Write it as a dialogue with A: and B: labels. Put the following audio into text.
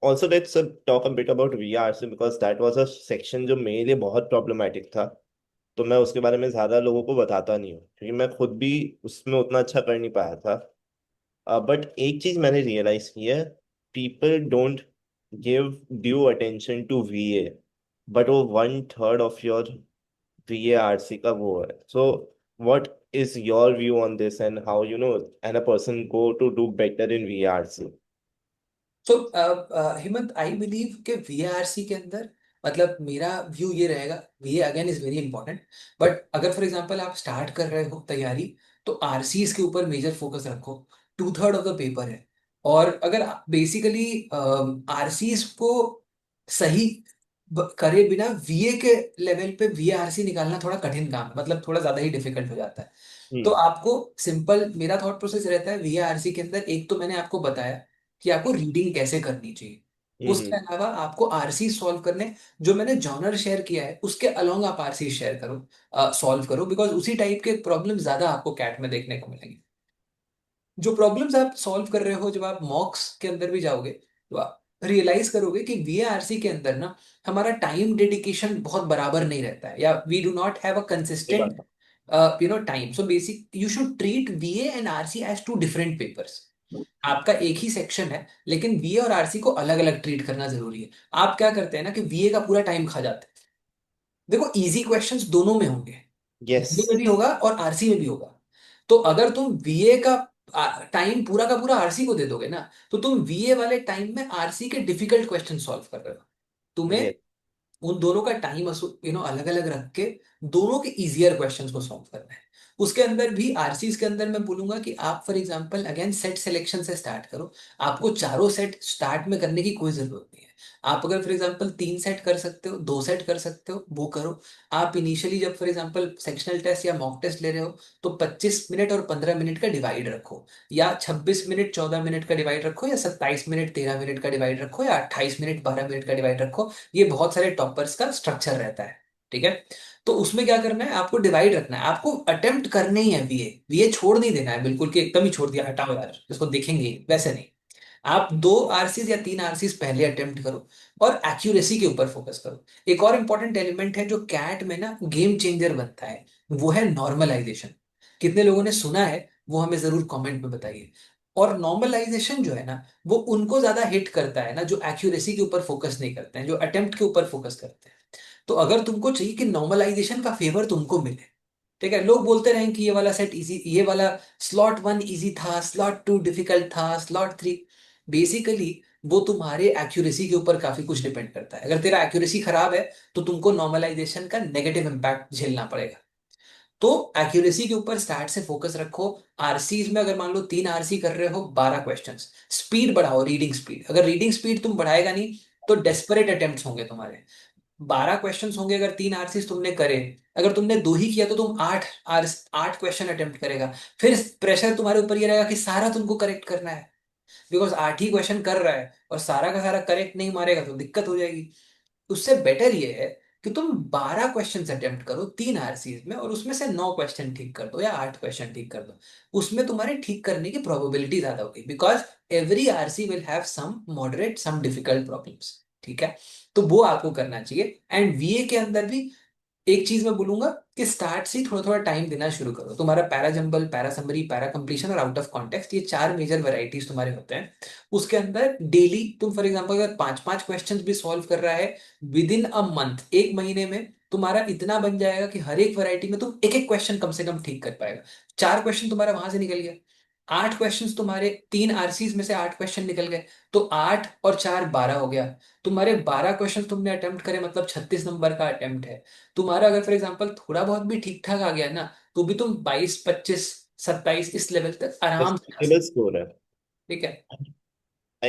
A: also let's talk a bit about VRC because that was a section जो मेरे लिए बहुत प्रॉब्लमेटिक था। तो मैं उसके बारे में ज्यादा लोगों को बताता नहीं हूँ क्योंकि मैं खुद भी उसमें उतना अच्छा कर नहीं पाया था। बट एक चीज मैंने रियलाइज की है, people don't give due attention to VA, but वो 1/3 ऑफ योर VARC का वो है। So what is your view on this and how and a person go to do better in VARC?
B: So Hemant, I believe कि वीएआरसी के अंदर, मतलब मेरा view ये रहेगा, वीए again is very important, but अगर फॉर एग्जांपल आप स्टार्ट कर रहे हो तैयारी, तो आरसीज के ऊपर मेजर फोकस रखो। 2/3 ऑफ द पेपर है। और अगर बेसिकली आरसीज को सही करे बिना वीए के लेवल पे वीएआरसी निकालना थोड़ा कठिन काम है, मतलब थोड़ा ज्यादा ही डिफिकल्ट हो जाता है। तो
A: हम्म।
B: आपको सिंपल मेरा थॉट प्रोसेस रहता है वीआरसी के अंदर, एक तो मैंने आपको बताया कि आपको रीडिंग कैसे करनी चाहिए। उसके
A: हम्म।
B: अलावा आपको आरसी सॉल्व करने, जो मैंने जॉनर शेयर किया है उसके अलोंग आप आरसी शेयर करो, सॉल्व करो, बिकॉज उसी टाइप के प्रॉब्लम ज्यादा आपको कैट में देखने को मिलेंगे। जो प्रॉब्लम्स आप सॉल्व कर रहे हो, जब आप मॉक्स के अंदर भी जाओगे तो आप रियलाइज करोगे कि वीएआरसी के अंदर ना हमारा टाइम डेडिकेशन बहुत बराबर नहीं रहता है, या we do not have a
A: ये
B: कंसिस्टेंट
A: बात
B: time. So basic you should treat VA and RC as two different papers. आपका एक ही सेक्शन है, लेकिन वीए और आरसी को अलग अलग ट्रीट करना जरूरी है। आप क्या करते हैं ना कि वीए का पूरा टाइम खा जाते हैं। देखो, इजी क्वेश्चंस दोनों में होंगे,
A: यस।
B: वीए में भी होगा और आरसी में भी होगा। तो अगर तुम वीए का टाइम पूरा का पूरा आरसी को दे दोगे ना, तो तुम वीए वाले टाइम में आरसी के डिफिकल्ट क्वेश्चन सॉल्व कर रहे हो। तुम्हें
A: यस।
B: उन दोनों का टाइम अलग अलग रख के दोनों के इजियर क्वेश्चंस को सॉल्व करना है। उसके अंदर भी आरसीज के अंदर मैं बोलूंगा कि आप for example again set selection से स्टार्ट करो। आपको चारों सेट स्टार्ट में करने की कोई जरूरत नहीं है। आप अगर फॉर एग्जांपल 3 सेट कर सकते हो, 2 सेट कर सकते हो, वो करो। आप इनिशियली जब फॉर एग्जांपल सेक्शनल टेस्ट या मॉक टेस्ट ले रहे हो, तो 25 मिनट और 15 मिनट का डिवाइड रखो, या 26 मिनट 14 मिनट का डिवाइड रखो, या 27 मिनट 13 मिनट का डिवाइड रखो, या 28 मिनट 12 मिनट का डिवाइड रखो। ये बहुत सारे टॉपर्स का स्ट्रक्चर रहता है। ठीक है। तो उसमें क्या करना है, आपको डिवाइड रखना है, आपको अटेम्प्ट करने ही है वीए। वीए छोड़ नहीं देना है बिल्कुल कि एकदम ही छोड़ दिया, हटाओ यार इसको देखेंगे ही, वैसे नहीं। आप 2 आरसीज या 3 आरसीज पहले अटेम्प्ट करो, और एक्यूरेसी के ऊपर फोकस करो। एक और इंपॉर्टेंट एलिमेंट है जो कैट में ना गेम चेंजर बनता है, वो है नॉर्मलाइजेशन। कितने लोगों ने सुना है, वो हमें जरूर कमेंट में बताइए। और नॉर्मलाइजेशन जो है ना, वो उनको ज्यादा हिट करता है ना जो एक्यूरेसी के ऊपर फोकस नहीं करते हैं, जो अटेम्प्ट के ऊपर फोकस करते हैं। तो अगर तुमको चाहिए कि नॉर्मलाइजेशन का फेवर तुमको मिले, ठीक है, लोग बोलते रहे कि ये वाला सेट इजी, ये वाला स्लॉट 1 इजी था, स्लॉट 2 डिफिकल्ट था, स्लॉट 3, बेसिकली वो तुम्हारे एक्यूरेसी के ऊपर काफी कुछ डिपेंड करता है। अगर तेरा एक्यूरेसी खराब है, तो तुमको नॉर्मलाइजेशन का नेगेटिव इम्पैक्ट झेलना पड़ेगा। तो एक्यूरेसी के ऊपर स्टार्ट से फोकस रखो। आरसीज में अगर मान लो 3 आरसी कर रहे हो, 12 क्वेश्चंस, स्पीड बढ़ाओ, रीडिंग स्पीड। अगर रीडिंग स्पीड तुम बढ़ाएगा नहीं, तो डेस्परेट अटेम्प्ट्स होंगे तुम्हारे। 12 क्वेश्चंस होंगे अगर 3 आरसीज तुमने करे, अगर तुमने दो ही किया तो तुम 8 क्वेश्चन अटेम्प्ट करेगा। फिर प्रेशर तुम्हारे ऊपर ये रहेगा कि सारा तुमको करेक्ट करना है, बिकॉज 8 ही क्वेश्चन कर रहा है और सारा का सारा करेक्ट नहीं मारेगा तो दिक्कत हो जाएगी। उससे बेटर ये है कि तुम 12 क्वेश्चन अटेम्प्ट करो 3 आरसीज में, और उसमें से 9 क्वेश्चन ठीक कर दो या 8 क्वेश्चन ठीक कर दो। उसमें तुम्हारे ठीक करने की प्रोबेबिलिटी ज्यादा होगी, because every RC will have some moderate some difficult problems. ठीक है। तो वो आपको करना चाहिए। एंड वीए के अंदर भी एक चीज मैं बोलूंगा कि स्टार्ट से ही थोड़ा थोड़ा टाइम देना शुरू करो। तुम्हारा para jumble, para summary, para completion और आउट ऑफ कॉन्टेक्स्ट, ये 4 मेजर वैरायटीज तुम्हारे होते हैं। उसके अंदर डेली तुम फॉर एग्जांपल अगर 5 5 क्वेश्चंस भी सॉल्व कर रहा है विद इन अ मंथ, एक महीने में तुम्हारा इतना बन जाएगा कि हर एक वैरायटी में तुम एक एक क्वेश्चन कम से कम ठीक कर पाएगा। 4 क्वेश्चन तुम्हारा वहां से निकल गया। 8 क्वेश्चन तुम्हारे 3 आरसीज में से 8 क्वेश्चन निकल गए, तो 8 और 4 12 हो गया। तुम्हारे 12 क्वेश्चन तुमने अटेम्प्ट करे, मतलब 36 नंबर का अटेम्प्ट है। तुम्हारा अगर फॉर एग्जाम्पल थोड़ा बहुत भी ठीक ठाक आ गया ना, तो भी तुम 22 25 27 इस लेवल तक आराम से जा
A: टेबल
B: सकते।
A: स्कोर है।
B: ठीक है।